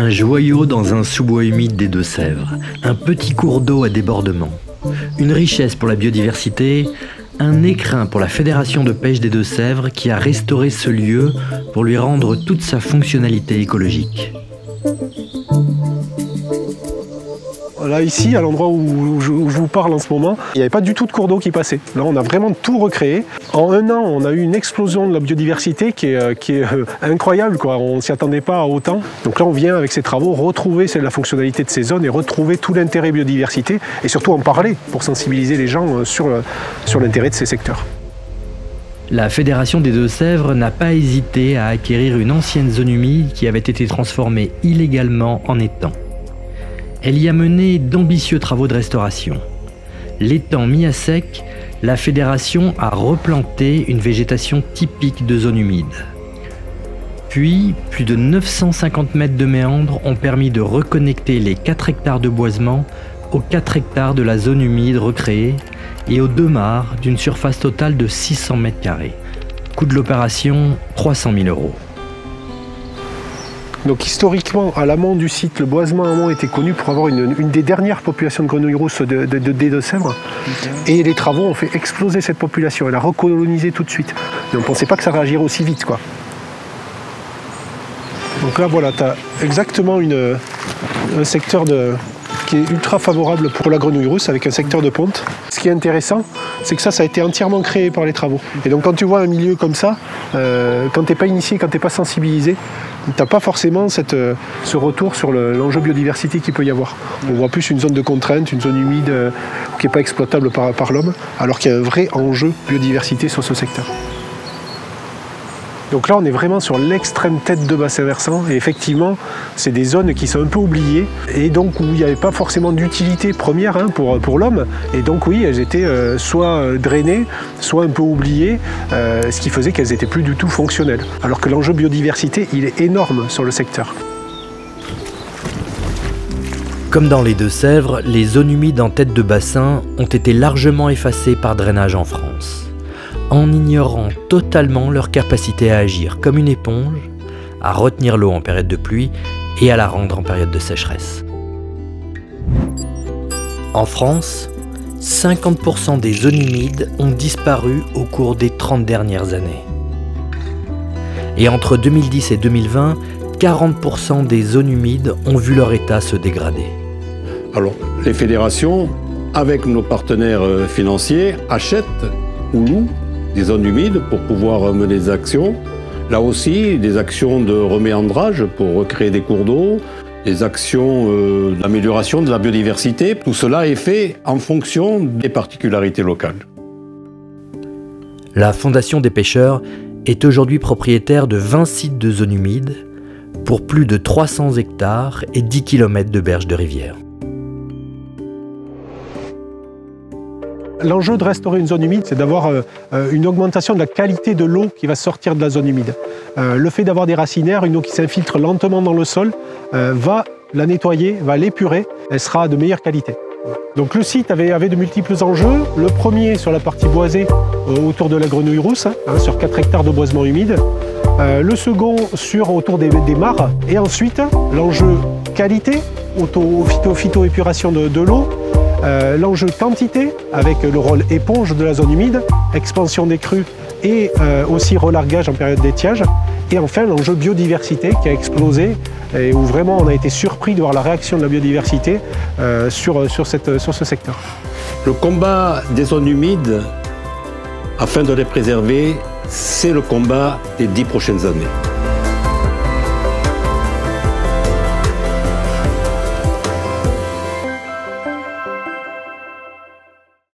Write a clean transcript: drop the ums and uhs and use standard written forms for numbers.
Un joyau dans un sous-bois humide des Deux-Sèvres, un petit cours d'eau à débordement, une richesse pour la biodiversité, un écrin pour la Fédération de pêche des Deux-Sèvres qui a restauré ce lieu pour lui rendre toute sa fonctionnalité écologique. Là, ici, à l'endroit où je vous parle en ce moment, il n'y avait pas du tout de cours d'eau qui passait. Là, on a vraiment tout recréé. En un an, on a eu une explosion de la biodiversité qui est incroyable, quoi. On ne s'y attendait pas à autant. Donc là, on vient avec ces travaux retrouver la fonctionnalité de ces zones et retrouver tout l'intérêt biodiversité et surtout en parler pour sensibiliser les gens sur l'intérêt de ces secteurs. La Fédération des Deux-Sèvres n'a pas hésité à acquérir une ancienne zone humide qui avait été transformée illégalement en étang. Elle y a mené d'ambitieux travaux de restauration. L'étang mis à sec, la Fédération a replanté une végétation typique de zone humide. Puis, plus de 950 mètres de méandres ont permis de reconnecter les 4 hectares de boisement aux 4 hectares de la zone humide recréée et aux 2 mares d'une surface totale de 600 mètres carrés. Coût de l'opération, 300 000 €. Donc historiquement, à l'amont du site, le boisement amont était connu pour avoir une des dernières populations de grenouilles rousses des Deux-Sèvres. Et les travaux ont fait exploser cette population. Elle a recolonisé tout de suite. Et on ne pensait pas que ça réagirait aussi vite, quoi. Donc là, voilà, tu as exactement un secteur qui est ultra favorable pour la grenouille rousse avec un secteur de ponte. Ce qui est intéressant, c'est que ça a été entièrement créé par les travaux. Et donc quand tu vois un milieu comme ça, quand tu n'es pas initié, quand tu n'es pas sensibilisé, tu n'as pas forcément ce retour sur l'enjeu biodiversité qu'il peut y avoir. On voit plus une zone de contrainte, une zone humide qui n'est pas exploitable par l'homme, alors qu'il y a un vrai enjeu biodiversité sur ce secteur. Donc là, on est vraiment sur l'extrême tête de bassin versant et effectivement, c'est des zones qui sont un peu oubliées et donc où il n'y avait pas forcément d'utilité première pour l'homme. Et donc oui, elles étaient soit drainées, soit un peu oubliées, ce qui faisait qu'elles n'étaient plus du tout fonctionnelles. Alors que l'enjeu biodiversité, il est énorme sur le secteur. Comme dans les Deux-Sèvres, les zones humides en tête de bassin ont été largement effacées par drainage en France, en ignorant totalement leur capacité à agir comme une éponge, à retenir l'eau en période de pluie et à la rendre en période de sécheresse. En France, 50% des zones humides ont disparu au cours des 30 dernières années. Et entre 2010 et 2020, 40% des zones humides ont vu leur état se dégrader. Alors, les fédérations, avec nos partenaires financiers, achètent ou louent des zones humides pour pouvoir mener des actions. Là aussi, des actions de reméandrage pour recréer des cours d'eau, des actions d'amélioration de la biodiversité. Tout cela est fait en fonction des particularités locales. La Fondation des pêcheurs est aujourd'hui propriétaire de 20 sites de zones humides pour plus de 300 hectares et 10 km de berges de rivière. L'enjeu de restaurer une zone humide, c'est d'avoir une augmentation de la qualité de l'eau qui va sortir de la zone humide. Le fait d'avoir des racinaires, une eau qui s'infiltre lentement dans le sol, va la nettoyer, va l'épurer, elle sera de meilleure qualité. Donc le site avait de multiples enjeux. Le premier sur la partie boisée autour de la grenouille rousse, sur 4 hectares de boisement humide. Le second autour des mares. Et ensuite, l'enjeu qualité, phyto-épuration de l'eau. L'enjeu quantité, avec le rôle éponge de la zone humide, expansion des crues et aussi relargage en période d'étiage. Et enfin, l'enjeu biodiversité qui a explosé et où vraiment on a été surpris de voir la réaction de la biodiversité sur ce secteur. Le combat des zones humides, afin de les préserver, c'est le combat des 10 prochaines années.